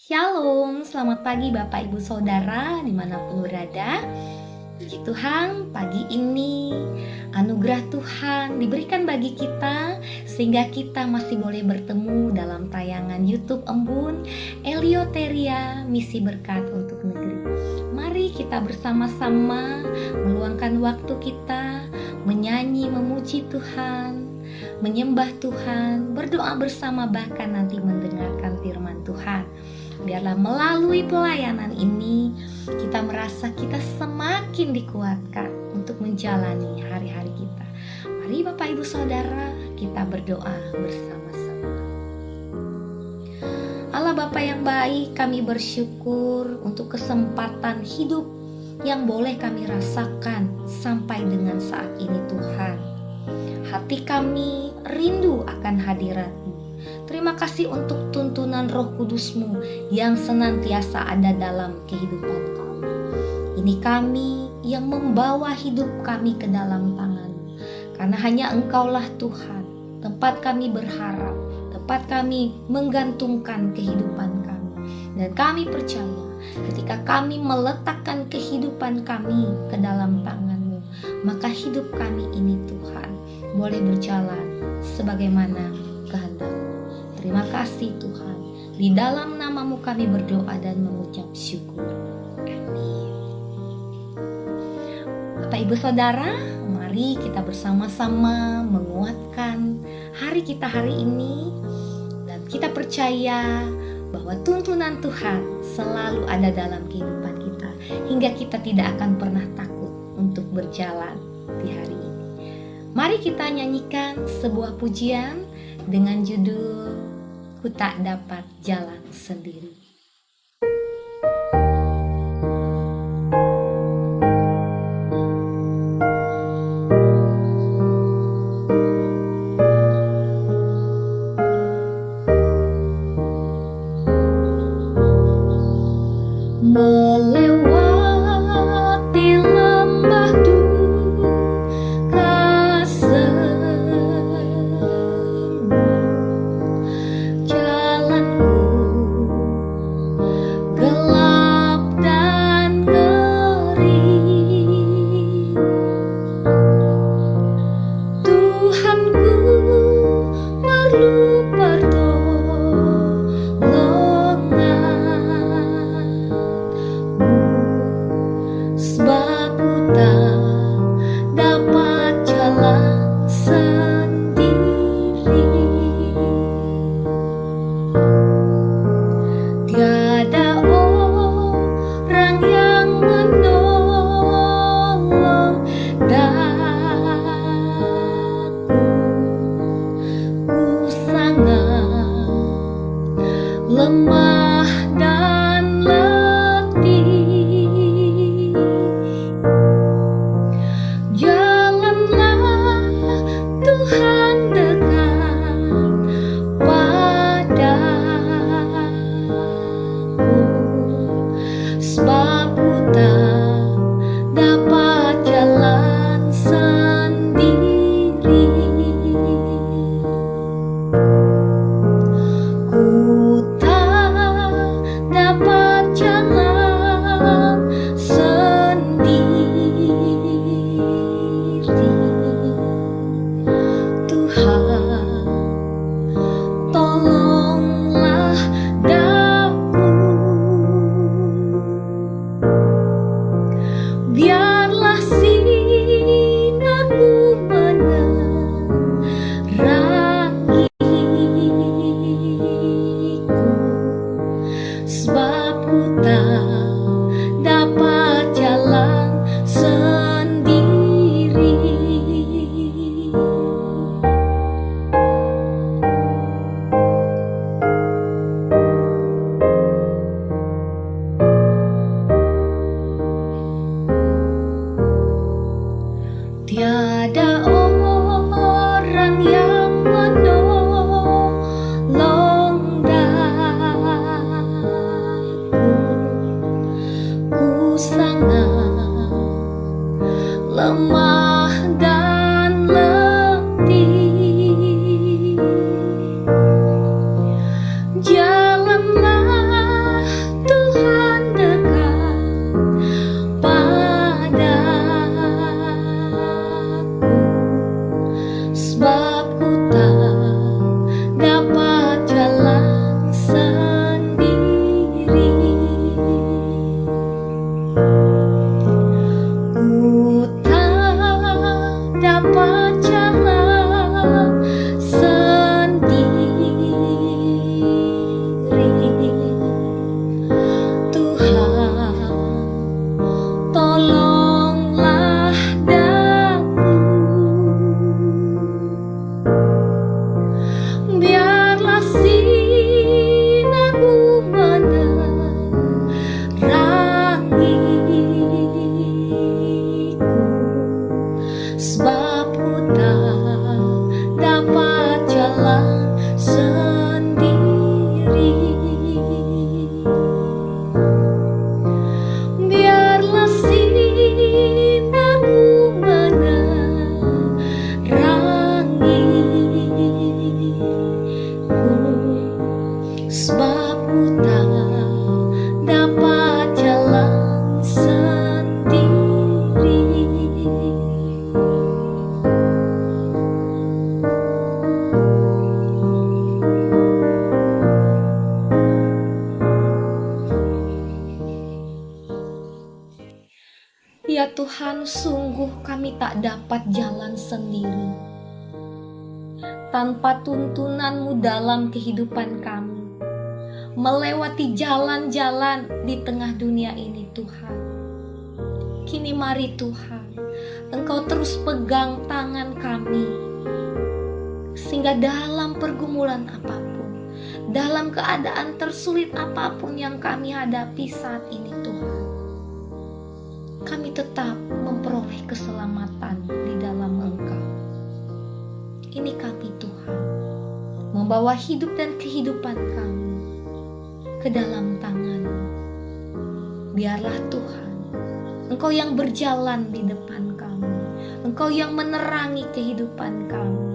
Shalom, selamat pagi Bapak Ibu Saudara dimanapun berada. Puji Tuhan, pagi ini anugerah Tuhan diberikan bagi kita sehingga kita masih boleh bertemu dalam tayangan YouTube Embun Elioteria Misi Berkat untuk Negeri. Mari kita bersama-sama meluangkan waktu kita menyanyi, memuji Tuhan, menyembah Tuhan, berdoa bersama, bahkan nanti mendengarkan firman Tuhan. Biarlah melalui pelayanan ini kita merasa kita semakin dikuatkan untuk menjalani hari-hari kita. Mari Bapak Ibu Saudara, kita berdoa bersama-sama. Allah Bapa yang baik, kami bersyukur untuk kesempatan hidup yang boleh kami rasakan sampai dengan saat ini Tuhan. Hati kami rindu akan hadirat-Mu. Terima kasih untuk tuntunan Roh Kudus-Mu yang senantiasa ada dalam kehidupan kami. Ini kami yang membawa hidup kami ke dalam tangan-Mu. Karena hanya Engkaulah Tuhan, tempat kami berharap, tempat kami menggantungkan kehidupan kami. Dan kami percaya ketika kami meletakkan kehidupan kami ke dalam tangan-Mu, maka hidup kami ini Tuhan boleh berjalan sebagaimana kehendak-Mu. Terima kasih Tuhan. Di dalam nama-Mu kami berdoa dan mengucap syukur. Amin. Bapak Ibu Saudara, mari kita bersama-sama menguatkan hari kita hari ini. Dan kita percaya bahwa tuntunan Tuhan selalu ada dalam kehidupan kita. Hingga kita tidak akan pernah takut untuk berjalan di hari ini. Mari kita nyanyikan sebuah pujian dengan judul Ku Tak Dapat Jalan Sendiri. Melewati lembah duka semu, jalanku gelap dan ngeri. Tuhanku perlu pertolongan-Mu, sebab ku tak dapat jalan sendiri. Tiada orang yang menolong daku. Ku sangat lemah dan letih. Janganlah Tuhan dekat padaku, sebab ku tak dapat jalan sendiri. Ku tak ku tak dapat jalan sendiri. Ya Tuhan, sungguh kami tak dapat jalan sendiri. Tanpa tuntunan-Mu dalam kehidupan kami, melewati jalan-jalan di tengah dunia ini Tuhan. Kini mari Tuhan, Engkau terus pegang tangan kami, sehingga dalam pergumulan apapun, dalam keadaan tersulit apapun yang kami hadapi saat ini Tuhan, kami tetap memperoleh keselamatan di dalam Engkau. Ini kami Tuhan, membawa hidup dan kehidupan kami ke dalam tangan-Mu. Biarlah Tuhan, Engkau yang berjalan di depan kami, Engkau yang menerangi kehidupan kami,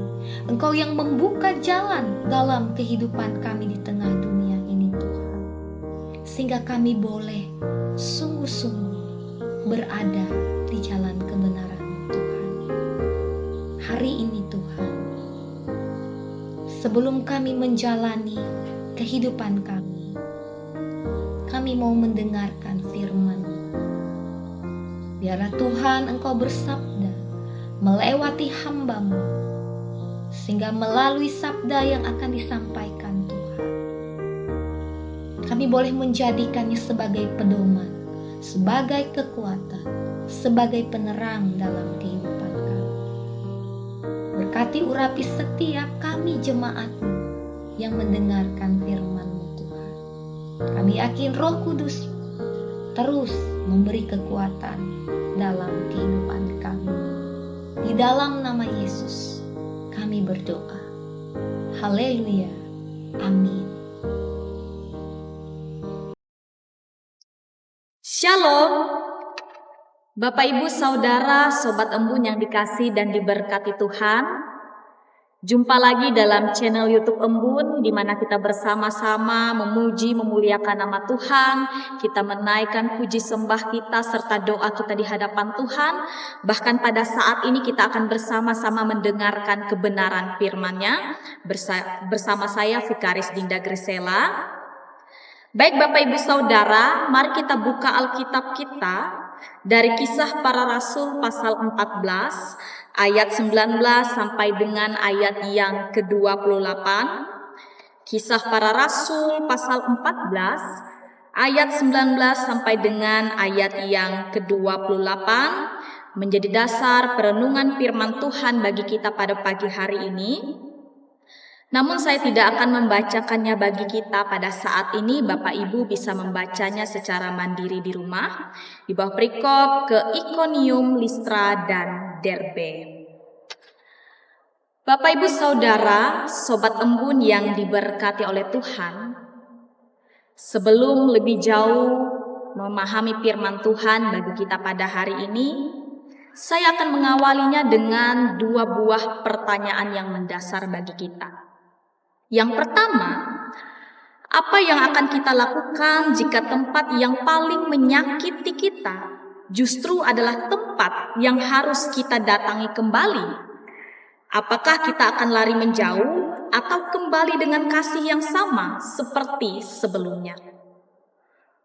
Engkau yang membuka jalan dalam kehidupan kami di tengah dunia ini Tuhan, sehingga kami boleh sungguh-sungguh berada di jalan kebenaran Tuhan. Hari ini Tuhan, sebelum kami menjalani kehidupan kami mau mendengarkan firman-Mu. Biarlah Tuhan Engkau bersabda melewati hamba-Mu, sehingga melalui sabda yang akan disampaikan Tuhan, kami boleh menjadikannya sebagai pedoman, sebagai kekuatan, sebagai penerang dalam kehidupan kami. Berkati urapi setiap kami jemaat-Mu yang mendengarkan firman-Mu Tuhan. Kami yakin Roh Kudus terus memberi kekuatan dalam kehidupan kami. Di dalam nama Yesus kami berdoa. Haleluya. Amin. Shalom, Bapak Ibu Saudara, Sobat Embun yang dikasih dan diberkati Tuhan. Jumpa lagi dalam channel YouTube Embun, di mana kita bersama-sama memuji, memuliakan nama Tuhan. Kita menaikkan puji sembah kita serta doa kita di hadapan Tuhan. Bahkan pada saat ini kita akan bersama-sama mendengarkan kebenaran firman-Nya bersama saya Vikaris Dinda Grisela. Baik Bapak Ibu Saudara, mari kita buka Alkitab kita dari Kisah Para Rasul pasal 14 ayat 19 sampai dengan ayat yang ke-28. Kisah Para Rasul pasal 14 ayat 19 sampai dengan ayat yang ke-28 menjadi dasar perenungan firman Tuhan bagi kita pada pagi hari ini. Namun saya tidak akan membacakannya bagi kita pada saat ini. Bapak Ibu bisa membacanya secara mandiri di rumah di bawah perikop ke Ikonium, Listra, dan Derbe. Bapak Ibu Saudara, Sobat Embun yang diberkati oleh Tuhan, sebelum lebih jauh memahami firman Tuhan bagi kita pada hari ini, saya akan mengawalinya dengan dua buah pertanyaan yang mendasar bagi kita. Yang pertama, apa yang akan kita lakukan jika tempat yang paling menyakiti kita justru adalah tempat yang harus kita datangi kembali? Apakah kita akan lari menjauh atau kembali dengan kasih yang sama seperti sebelumnya?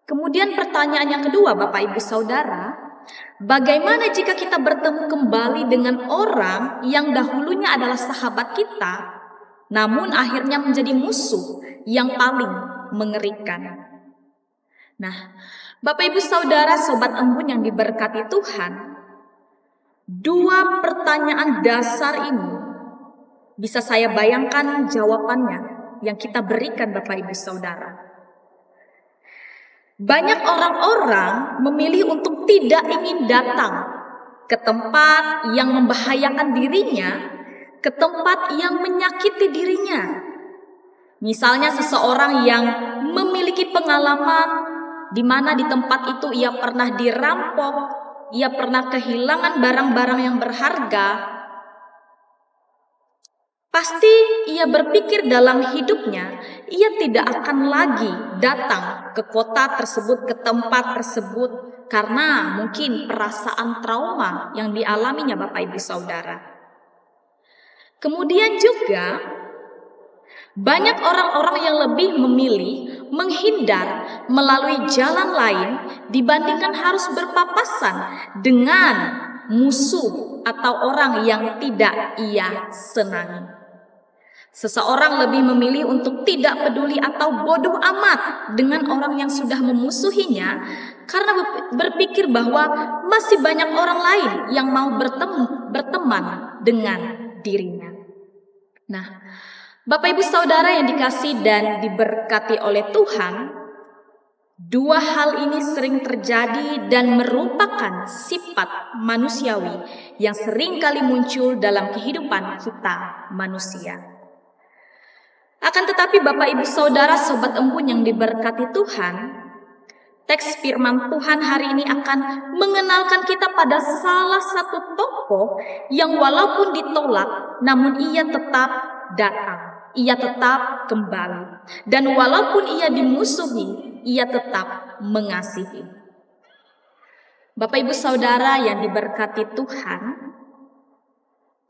Kemudian pertanyaan yang kedua, Bapak Ibu Saudara, bagaimana jika kita bertemu kembali dengan orang yang dahulunya adalah sahabat kita, namun akhirnya menjadi musuh yang paling mengerikan? Nah, Bapak Ibu Saudara, Sobat Embun yang diberkati Tuhan, dua pertanyaan dasar ini bisa saya bayangkan jawabannya yang kita berikan Bapak Ibu Saudara. Banyak orang-orang memilih untuk tidak ingin datang ke tempat yang membahayakan dirinya, ke tempat yang menyakiti dirinya. Misalnya seseorang yang memiliki pengalaman di mana di tempat itu ia pernah dirampok, ia pernah kehilangan barang-barang yang berharga, Pasti ia berpikir dalam hidupnya, ia tidak akan lagi datang ke kota tersebut, ke tempat tersebut, karena mungkin perasaan trauma yang dialaminya Bapak Ibu Saudara. Kemudian juga banyak orang-orang yang lebih memilih menghindar melalui jalan lain dibandingkan harus berpapasan dengan musuh atau orang yang tidak ia senangi. Seseorang lebih memilih untuk tidak peduli atau bodoh amat dengan orang yang sudah memusuhinya karena berpikir bahwa masih banyak orang lain yang mau berteman dengan dirinya. Nah, Bapak Ibu Saudara yang dikasihi dan diberkati oleh Tuhan, dua hal ini sering terjadi dan merupakan sifat manusiawi yang sering kali muncul dalam kehidupan kita manusia. Akan tetapi Bapak Ibu Saudara Sobat Embun yang diberkati Tuhan, teks firman Tuhan hari ini akan mengenalkan kita pada salah satu tokoh yang walaupun ditolak namun ia tetap datang, ia tetap kembali, dan walaupun ia dimusuhi, ia tetap mengasihi. Bapak Ibu Saudara yang diberkati Tuhan,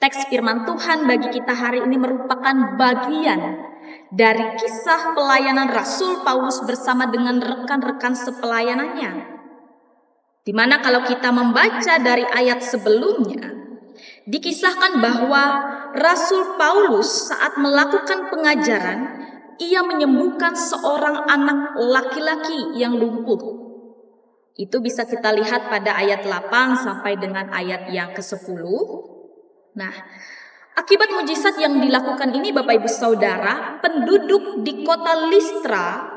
teks firman Tuhan bagi kita hari ini merupakan bagian dari kisah pelayanan Rasul Paulus bersama dengan rekan-rekan sepelayanannya. Di mana kalau kita membaca dari ayat sebelumnya, dikisahkan bahwa Rasul Paulus saat melakukan pengajaran, ia menyembuhkan seorang anak laki-laki yang lumpuh. Itu bisa kita lihat pada ayat 8 sampai dengan ayat yang ke-10. Nah, akibat mujizat yang dilakukan ini Bapak Ibu Saudara, penduduk di kota Listra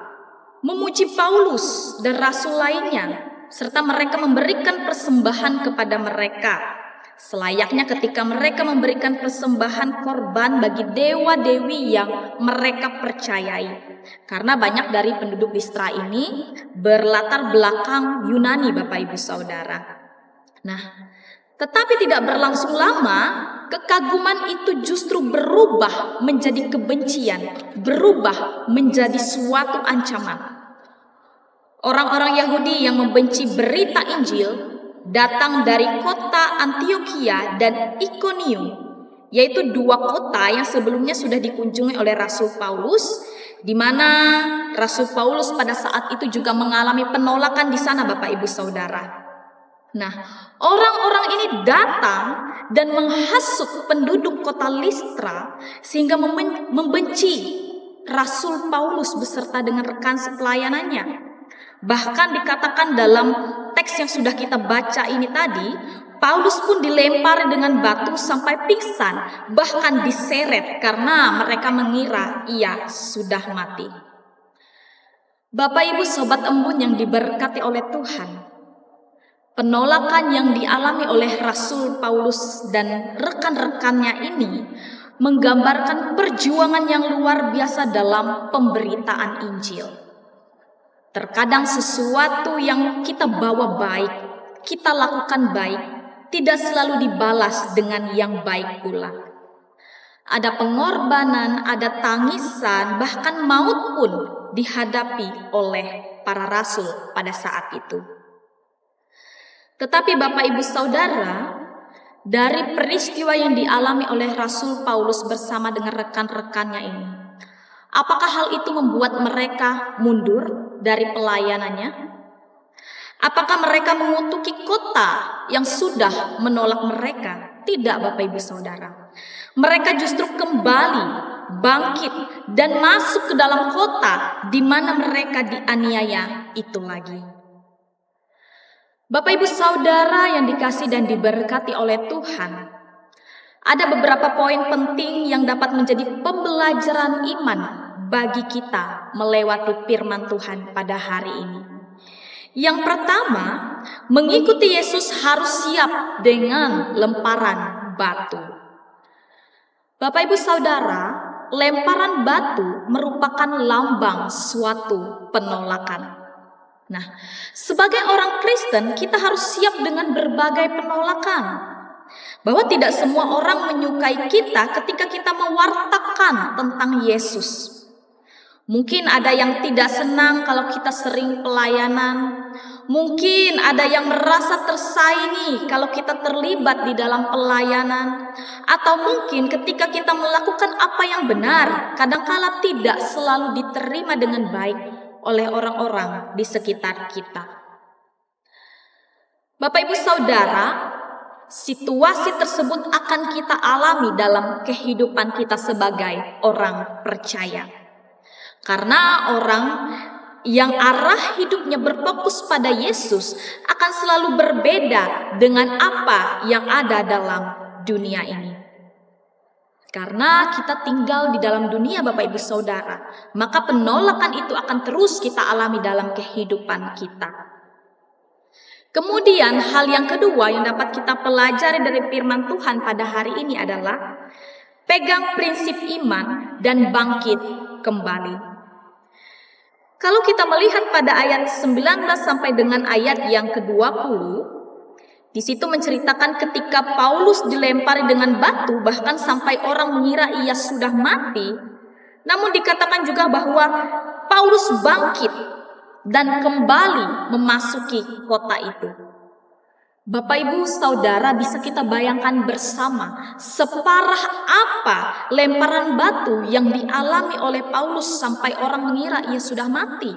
memuji Paulus dan rasul lainnya, serta mereka memberikan persembahan kepada mereka. Selayaknya ketika mereka memberikan persembahan korban bagi dewa-dewi yang mereka percayai. Karena banyak dari penduduk Listra ini berlatar belakang Yunani Bapak Ibu Saudara. Nah, tetapi tidak berlangsung lama, kekaguman itu justru berubah menjadi kebencian, berubah menjadi suatu ancaman. Orang-orang Yahudi yang membenci berita Injil datang dari kota Antiokhia dan Ikonium, yaitu dua kota yang sebelumnya sudah dikunjungi oleh Rasul Paulus, di mana Rasul Paulus pada saat itu juga mengalami penolakan di sana Bapak Ibu Saudara. Nah, orang-orang ini datang dan menghasut penduduk kota Listra sehingga membenci Rasul Paulus beserta dengan rekan sepelayanannya. Bahkan dikatakan dalam teks yang sudah kita baca ini tadi, Paulus pun dilempar dengan batu sampai pingsan, bahkan diseret karena mereka mengira ia sudah mati. Bapak Ibu Sobat Embun yang diberkati oleh Tuhan, penolakan yang dialami oleh Rasul Paulus dan rekan-rekannya ini menggambarkan perjuangan yang luar biasa dalam pemberitaan Injil. Terkadang sesuatu yang kita bawa baik, kita lakukan baik, tidak selalu dibalas dengan yang baik pula. Ada pengorbanan, ada tangisan, bahkan maut pun dihadapi oleh para rasul pada saat itu. Tetapi Bapak Ibu Saudara, dari peristiwa yang dialami oleh Rasul Paulus bersama dengan rekan-rekannya ini, apakah hal itu membuat mereka mundur dari pelayanannya? Apakah mereka mengutuki kota yang sudah menolak mereka? Tidak Bapak Ibu Saudara. Mereka justru kembali bangkit dan masuk ke dalam kota di mana mereka dianiaya itu lagi. Bapak Ibu Saudara yang dikasihi dan diberkati oleh Tuhan, ada beberapa poin penting yang dapat menjadi pembelajaran iman bagi kita melewati firman Tuhan pada hari ini. Yang pertama, mengikuti Yesus harus siap dengan lemparan batu. Bapak Ibu Saudara, lemparan batu merupakan lambang suatu penolakan. Nah, sebagai orang Kristen kita harus siap dengan berbagai penolakan. bahwa tidak semua orang menyukai kita ketika kita mewartakan tentang Yesus. Mungkin ada yang tidak senang kalau kita sering pelayanan. Mungkin ada yang merasa tersaingi kalau kita terlibat di dalam pelayanan. Atau mungkin ketika kita melakukan apa yang benar, kadangkala tidak selalu diterima dengan baik oleh orang-orang di sekitar kita. Bapak Ibu Saudara, situasi tersebut akan kita alami dalam kehidupan kita sebagai orang percaya. Karena orang yang arah hidupnya berfokus pada Yesus akan selalu berbeda dengan apa yang ada dalam dunia ini. Karena kita tinggal di dalam dunia Bapak Ibu Saudara, maka penolakan itu akan terus kita alami dalam kehidupan kita. Kemudian hal yang kedua yang dapat kita pelajari dari firman Tuhan pada hari ini adalah pegang prinsip iman dan bangkit kembali. Kalau kita melihat pada ayat 19 sampai dengan ayat yang ke-20, di situ menceritakan ketika Paulus dilempari dengan batu, bahkan sampai orang mengira ia sudah mati. Namun dikatakan juga bahwa Paulus bangkit dan kembali memasuki kota itu. Bapak Ibu Saudara, bisa kita bayangkan bersama separah apa lemparan batu yang dialami oleh Paulus sampai orang mengira ia sudah mati.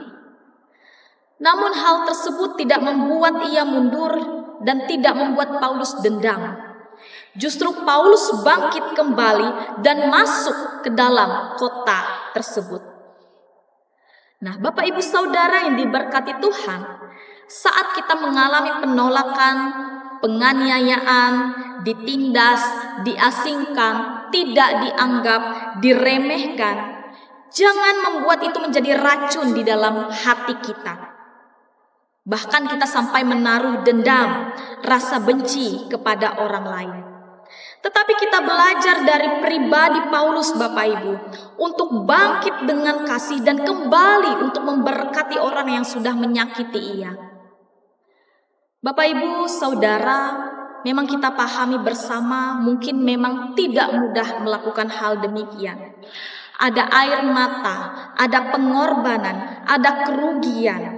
Namun hal tersebut tidak membuat ia mundur dan tidak membuat Paulus dendam. Justru Paulus bangkit kembali dan masuk ke dalam kota tersebut. Nah, Bapak Ibu Saudara yang diberkati Tuhan, saat kita mengalami penolakan, penganiayaan, ditindas, diasingkan, tidak dianggap, diremehkan, jangan membuat itu menjadi racun di dalam hati kita. Bahkan kita sampai menaruh dendam, rasa benci kepada orang lain. Tetapi kita belajar dari pribadi Paulus Bapak Ibu untuk bangkit dengan kasih dan kembali untuk memberkati orang yang sudah menyakiti ia. Bapak Ibu Saudara, memang kita pahami bersama mungkin memang tidak mudah melakukan hal demikian. Ada air mata, ada pengorbanan, ada kerugian.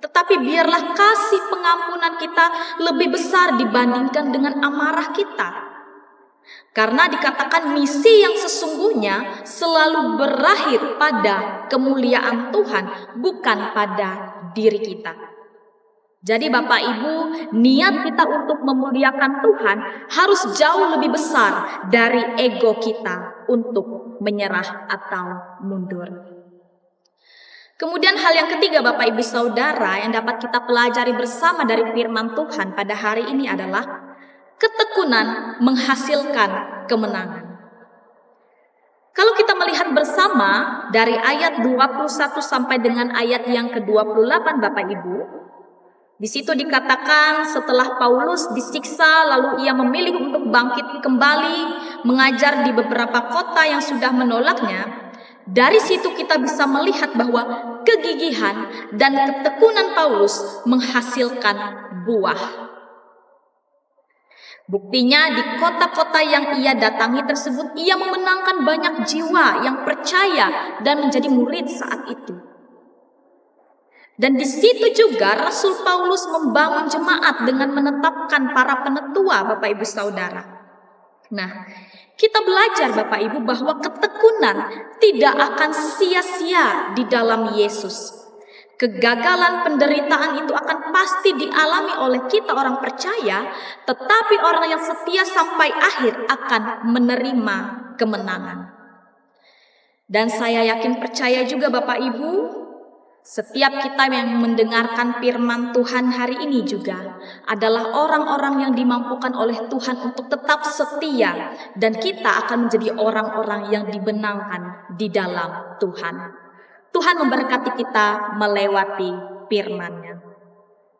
Tetapi biarlah kasih pengampunan kita lebih besar dibandingkan dengan amarah kita. Karena dikatakan misi yang sesungguhnya selalu berakhir pada kemuliaan Tuhan, bukan pada diri kita. Jadi Bapak Ibu, niat kita untuk memuliakan Tuhan harus jauh lebih besar dari ego kita untuk menyerah atau mundur. Kemudian hal yang ketiga Bapak Ibu Saudara yang dapat kita pelajari bersama dari firman Tuhan pada hari ini adalah ketekunan menghasilkan kemenangan. Kalau kita melihat bersama dari ayat 21 sampai dengan ayat yang ke-28 Bapak Ibu, di situ dikatakan setelah Paulus disiksa lalu ia memilih untuk bangkit kembali mengajar di beberapa kota yang sudah menolaknya. Dari situ kita bisa melihat bahwa kegigihan dan ketekunan Paulus menghasilkan buah. Buktinya di kota-kota yang ia datangi tersebut ia memenangkan banyak jiwa yang percaya dan menjadi murid saat itu. Dan di situ juga Rasul Paulus membangun jemaat dengan menetapkan para penetua Bapak Ibu Saudara. Nah, kita belajar Bapak Ibu bahwa ketekunan tidak akan sia-sia di dalam Yesus. Kegagalan penderitaan itu akan pasti dialami oleh kita orang percaya, tetapi orang yang setia sampai akhir akan menerima kemenangan. Dan saya yakin percaya juga Bapak Ibu, setiap kita yang mendengarkan firman Tuhan hari ini juga adalah orang-orang yang dimampukan oleh Tuhan untuk tetap setia, dan kita akan menjadi orang-orang yang dibenangkan di dalam Tuhan. Tuhan memberkati kita melewati firman-Nya.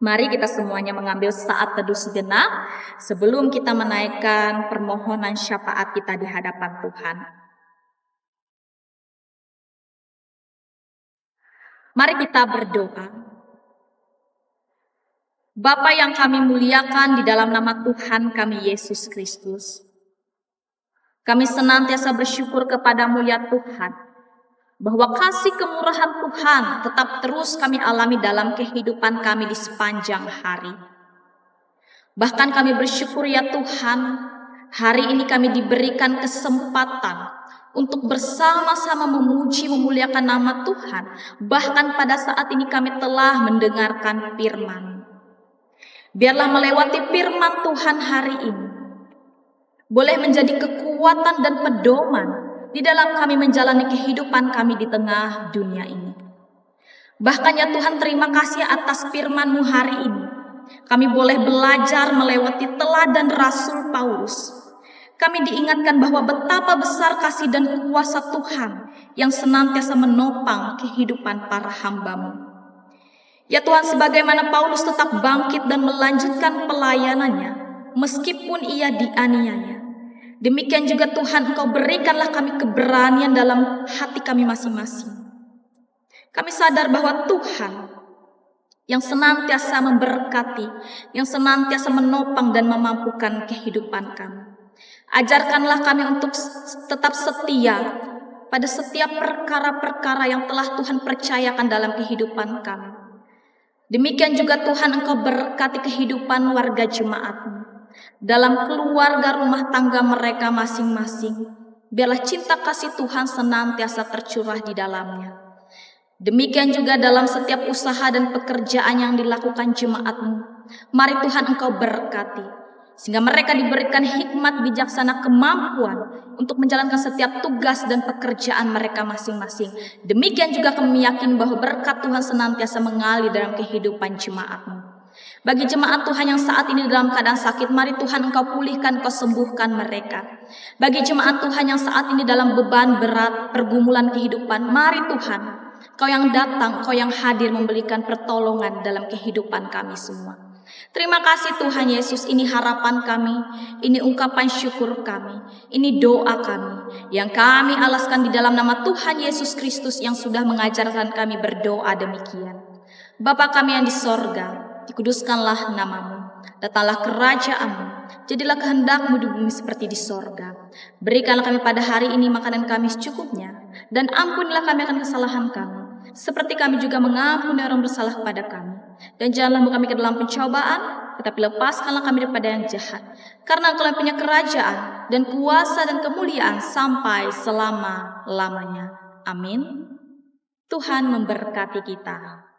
Mari kita semuanya mengambil saat teduh sejenak sebelum kita menaikkan permohonan syafaat kita di hadapan Tuhan. Mari kita berdoa. Bapa yang kami muliakan di dalam nama Tuhan kami Yesus Kristus, kami senantiasa bersyukur kepadamu ya Tuhan, bahwa kasih kemurahan Tuhan tetap terus kami alami dalam kehidupan kami di sepanjang hari. Bahkan kami bersyukur ya Tuhan, hari ini kami diberikan kesempatan untuk bersama-sama memuji memuliakan nama Tuhan. Bahkan pada saat ini kami telah mendengarkan firman. Biarlah melewati firman Tuhan hari ini boleh menjadi kekuatan dan pedoman di dalam kami menjalani kehidupan kami di tengah dunia ini. Bahkan ya Tuhan, terima kasih atas firman-Mu hari ini. Kami boleh belajar melewati teladan Rasul Paulus. Kami diingatkan bahwa betapa besar kasih dan kuasa Tuhan yang senantiasa menopang kehidupan para hamba-Mu. Ya Tuhan, sebagaimana Paulus tetap bangkit dan melanjutkan pelayanannya meskipun ia dianiaya, demikian juga Tuhan, Engkau berikanlah kami keberanian dalam hati kami masing-masing. Kami sadar bahwa Tuhan yang senantiasa memberkati, yang senantiasa menopang dan memampukan kehidupan kami. Ajarkanlah kami untuk tetap setia pada setiap perkara-perkara yang telah Tuhan percayakan dalam kehidupan kami. Demikian juga Tuhan, Engkau berkati kehidupan warga jemaat-Mu dalam keluarga rumah tangga mereka masing-masing. Biarlah cinta kasih Tuhan senantiasa tercurah di dalamnya. Demikian juga dalam setiap usaha dan pekerjaan yang dilakukan jemaat-Mu. Mari Tuhan, Engkau berkati sehingga mereka diberikan hikmat bijaksana kemampuan untuk menjalankan setiap tugas dan pekerjaan mereka masing-masing. Demikian juga kami yakin bahwa berkat Tuhan senantiasa mengalir dalam kehidupan jemaat-Mu. Bagi jemaat Tuhan yang saat ini dalam keadaan sakit, mari Tuhan Engkau pulihkan, Engkau sembuhkan mereka. Bagi jemaat Tuhan yang saat ini dalam beban berat, pergumulan kehidupan, mari Tuhan, Engkau yang datang, Engkau yang hadir memberikan pertolongan dalam kehidupan kami semua. Terima kasih Tuhan Yesus, ini harapan kami, ini ungkapan syukur kami, ini doa kami yang kami alaskan di dalam nama Tuhan Yesus Kristus yang sudah mengajarkan kami berdoa demikian. Bapa kami yang di sorga, dikuduskanlah nama-Mu, datanglah kerajaan-Mu, jadilah kehendak-Mu di bumi seperti di sorga. Berikanlah kami pada hari ini makanan kami secukupnya, dan ampunilah kami akan kesalahan kami, seperti kami juga mengampuni orang bersalah kepada kami. Dan janganlah membawa kami ke dalam pencobaan, tetapi lepaskanlah kami daripada yang jahat. Karena Engkau yang punya kerajaan dan kuasa dan kemuliaan sampai selama-lamanya. Amin. Tuhan memberkati kita.